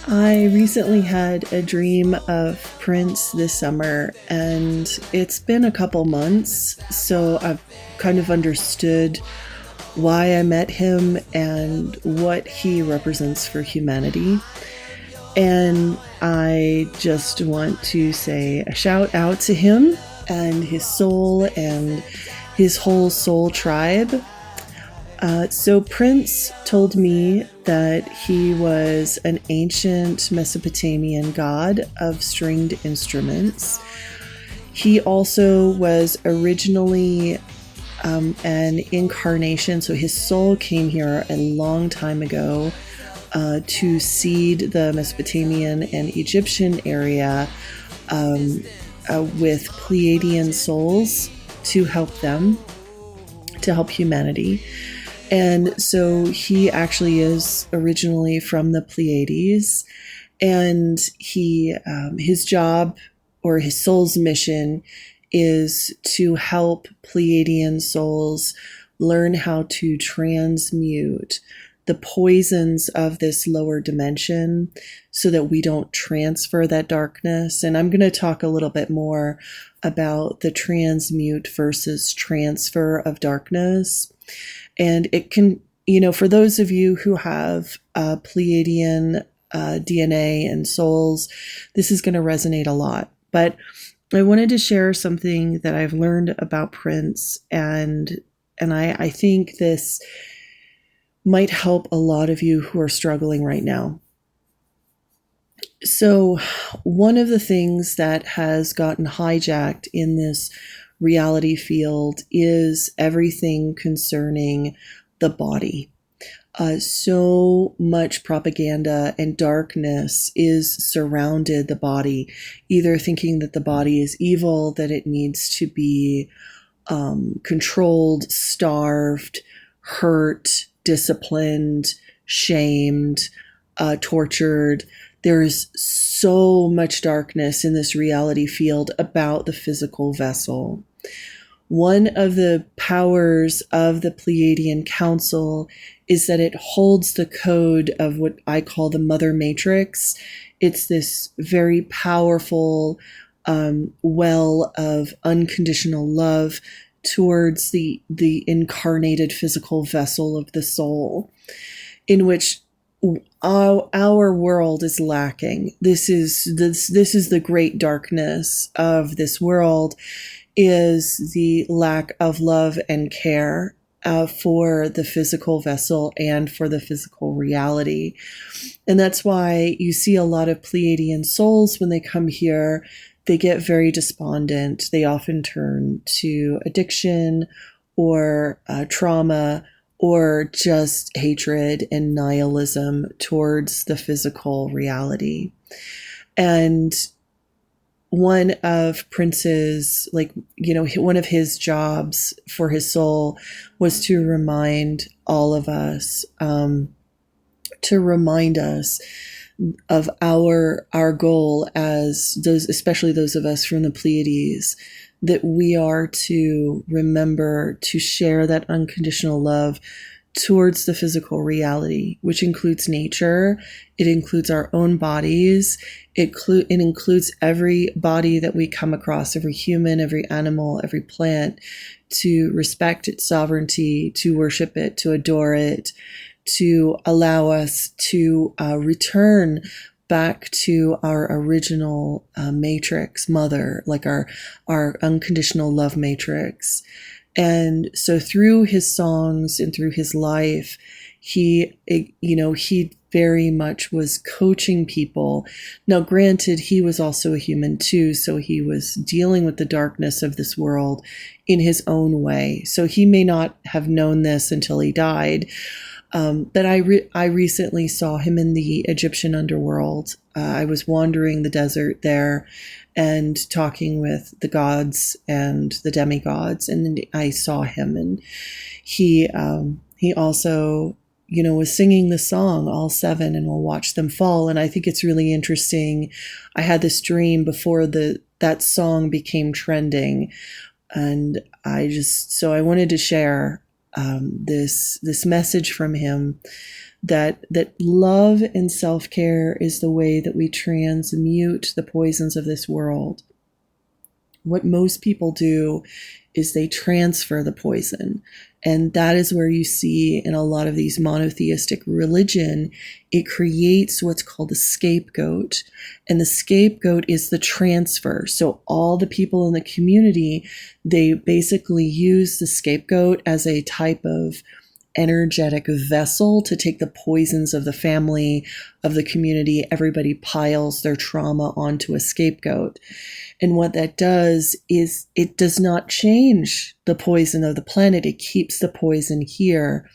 I recently had a dream of Prince this summer, and it's been a couple months, so I've kind of understood why I met him and what he represents for humanity. And I just want to say a shout out to him and his soul and his whole soul tribe. So Prince told me that he was an ancient Mesopotamian god of stringed instruments. He also was originally an incarnation, so his soul came here a long time ago to seed the Mesopotamian and Egyptian area with Pleiadian souls to help them, to help humanity. And so he actually is originally from the Pleiades, and his job, or his soul's mission, is to help Pleiadian souls learn how to transmute the poisons of this lower dimension so that we don't transfer that darkness. And I'm going to talk a little bit more about the transmute versus transfer of darkness. And it can, for those of you who have Pleiadian DNA and souls, this is going to resonate a lot. But I wanted to share something that I've learned about Prince, and I think this might help a lot of you who are struggling right now. So one of the things that has gotten hijacked in this reality field is everything concerning the body. So much propaganda and darkness is surrounded the body, either thinking that the body is evil, that it needs to be controlled, starved, hurt, disciplined, shamed, tortured. There is so much darkness in this reality field about the physical vessel. One of the powers of the Pleiadian Council is that it holds the code of what I call the Mother Matrix. It's this very powerful well of unconditional love towards the incarnated physical vessel of the soul, in which our world is lacking. This is the great darkness of this world, is the lack of love and care for the physical vessel and for the physical reality. And that's why you see a lot of Pleiadian souls when they come here, they get very despondent. They often turn to addiction or trauma, or just hatred and nihilism towards the physical reality. And one of Prince's, one of his jobs for his soul was to remind all of us, to remind us of our goal as those, especially those of us from the Pleiades, that we are to remember to share that unconditional love towards the physical reality, which includes nature. It includes our own bodies. It includes every body that we come across, every human, every animal, every plant, to respect its sovereignty, to worship it, to adore it, to allow us to return back to our original matrix, mother, like our unconditional love matrix. And so through his songs and through his life, he very much was coaching people. Now, granted, he was also a human too, so he was dealing with the darkness of this world in his own way. So he may not have known this until he died. But I recently saw him in the Egyptian underworld. I was wandering the desert there and talking with the gods and the demigods, and I saw him, and he also, was singing the song, All Seven, and We'll Watch Them Fall. And I think it's really interesting. I had this dream before that song became trending, and I wanted to share this message from him that love and self-care is the way that we transmute the poisons of this world. What most people do is they transfer the poison. And that is where you see in a lot of these monotheistic religion, it creates what's called a scapegoat. And the scapegoat is the transfer. So all the people in the community, they basically use the scapegoat as a type of energetic vessel to take the poisons of the family, of the community. Everybody piles their trauma onto a scapegoat. And what that does is it does not change the poison of the planet. It keeps the poison here.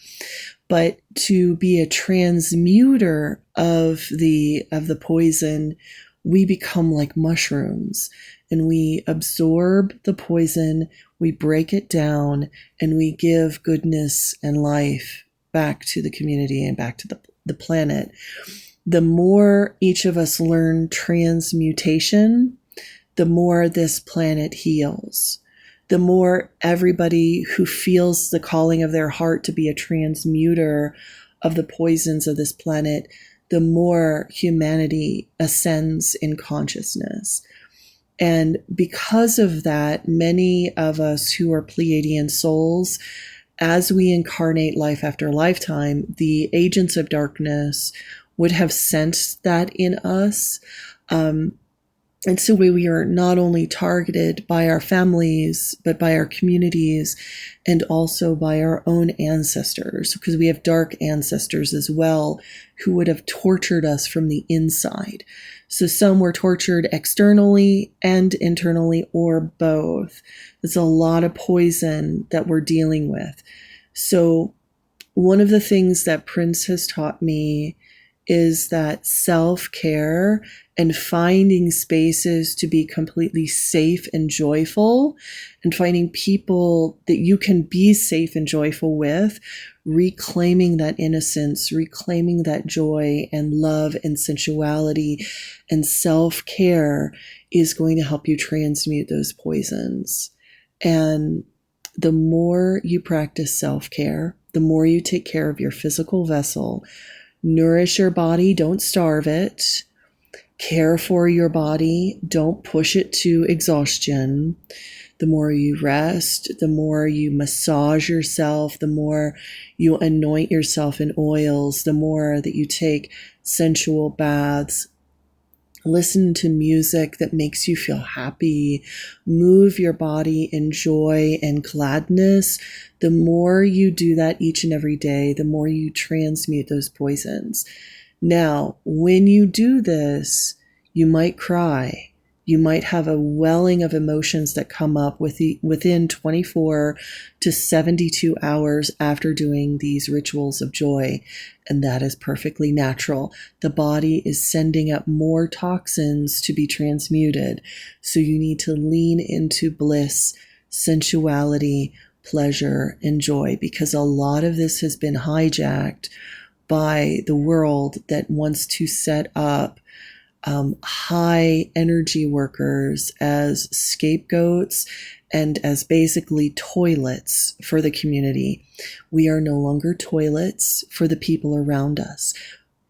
But to be a transmuter of the poison, we become like mushrooms, and we absorb the poison, we break it down, and we give goodness and life back to the community and back to the planet. The more each of us learn transmutation, the more this planet heals. The more everybody who feels the calling of their heart to be a transmuter of the poisons of this planet, the more humanity ascends in consciousness. And because of that, many of us who are Pleiadian souls, as we incarnate life after lifetime, the agents of darkness would have sensed that in us. And so we are not only targeted by our families, but by our communities and also by our own ancestors, because we have dark ancestors as well who would have tortured us from the inside. So some were tortured externally and internally, or both. There's a lot of poison that we're dealing with. So one of the things that Prince has taught me is that self-care and finding spaces to be completely safe and joyful, and finding people that you can be safe and joyful with, reclaiming that innocence, reclaiming that joy and love and sensuality and self-care is going to help you transmute those poisons. And the more you practice self-care, the more you take care of your physical vessel, nourish your body, don't starve it. Care for your body, don't push it to exhaustion. The more you rest, the more you massage yourself, the more you anoint yourself in oils, the more that you take sensual baths. Listen to music that makes you feel happy. Move your body in joy and gladness. The more you do that each and every day, the more you transmute those poisons. Now, when you do this, you might cry. You might have a welling of emotions that come up within 24 to 72 hours after doing these rituals of joy. And that is perfectly natural. The body is sending up more toxins to be transmuted. So you need to lean into bliss, sensuality, pleasure, and joy, because a lot of this has been hijacked by the world that wants to set up high energy workers as scapegoats and as basically toilets for the community. We are no longer toilets for the people around us.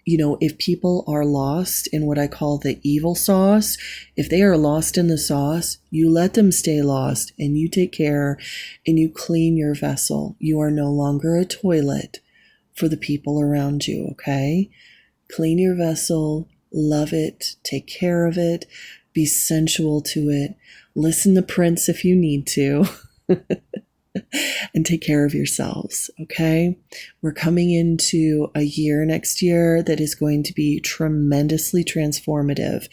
You know, if people are lost in what I call the evil sauce, if they are lost in the sauce, you let them stay lost and you take care and you clean your vessel. You are no longer a toilet for the people around you, okay? Clean your vessel, love it, take care of it, be sensual to it, listen to Prince if you need to, and take care of yourselves, okay? We're coming into a year next year that is going to be tremendously transformative.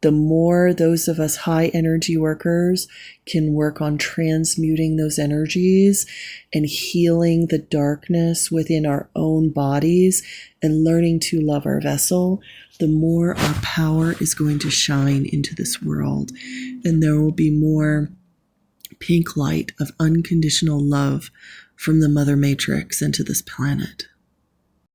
The more those of us high energy workers can work on transmuting those energies and healing the darkness within our own bodies and learning to love our vessel, the more our power is going to shine into this world. And there will be more pink light of unconditional love from the Mother Matrix into this planet.